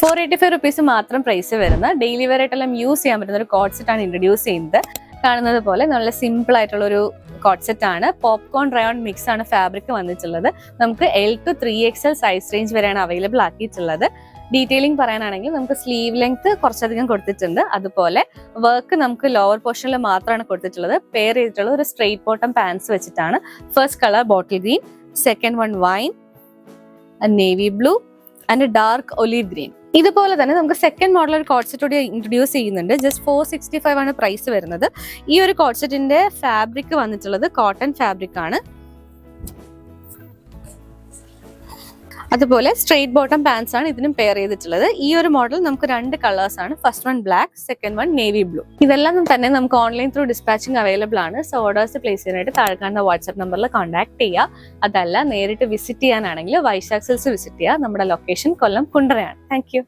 485 മാത്രം പ്രൈസ് വരുന്ന daily wear ആയിട്ടെല്ലാം use ചെയ്യാൻ പറ്റുന്ന ഒരു കോട്ട് സെറ്റ് ആണ് ഇൻട്രൊഡ്യൂസ് ചെയ്യുന്നത്. കാണുന്നത് പോലെ നല്ല സിമ്പിൾ ആയിട്ടുള്ള ഒരു കോട്ട് സെറ്റ് ആണ്. പോപ്കോൺ റയോൺ മിക്സ് ആണ് ഫാബ്രിക് വന്നിട്ടുള്ളത്. നമുക്ക് L to 3XL size range വരെയാണ് അവൈലബിൾ ആക്കിയിട്ടുള്ളത്. ഡീറ്റെയിലിംഗ് പറയാനാണെങ്കിൽ നമുക്ക് സ്ലീവ് ലെങ്ത് കുറച്ചധികം കൊടുത്തിട്ടുണ്ട്. അതുപോലെ വർക്ക് നമുക്ക് ലോവർ പോർഷനിൽ മാത്രമാണ് കൊടുത്തിട്ടുള്ളത്. പെയർ ചെയ്തിട്ടുള്ള ഒരു സ്ട്രെയിറ്റ് ബോട്ടം പാൻസ് വെച്ചിട്ടാണ്. First colour bottle green, second one wine, navy blue and dark olive green. ഇതുപോലെ തന്നെ നമുക്ക് സെക്കൻഡ് മോഡൽ ഒരു കോട്ട് സെറ്റ് കൂടി ഇൻട്രൊഡ്യൂസ് ചെയ്യുന്നുണ്ട്. ജസ്റ്റ് 465 ആണ് പ്രൈസ് വരുന്നത്. ഈ ഒരു കോട്ട് സെറ്റിന്റെ ഫാബ്രിക് വന്നിട്ടുള്ളത് കോട്ടൺ ഫാബ്രിക് ആണ്. അതുപോലെ സ്ട്രെയിറ്റ് ബോട്ടം പാൻസ് ആണ് ഇതിനും പെയർ ചെയ്തിട്ടുള്ളത്. ഈ ഒരു മോഡൽ നമുക്ക് 2 കളേഴ്സ് ആണ്. First one black, second one navy blue. ഇതെല്ലാം തന്നെ നമുക്ക് ഓൺലൈൻ ത്രൂ ഡിസ്പാച്ചിങ് അവൈലബിൾ ആണ്. സോ ഓർഡേഴ്സ് പ്ലേസ് ചെയ്യാനായിട്ട് താഴെ കാണുന്ന വാട്സ്ആപ്പ് നമ്പറിൽ കോൺടാക്ട് ചെയ്യുക. അതല്ല നേരിട്ട് വിസിറ്റ് ചെയ്യാനാണെങ്കിൽ വൈശാഖ് സിൽക്സ് വിസിറ്റ് ചെയ്യുക. നമ്മുടെ ലൊക്കേഷൻ കൊല്ലം കുണ്ടറയാണ്. Thank U.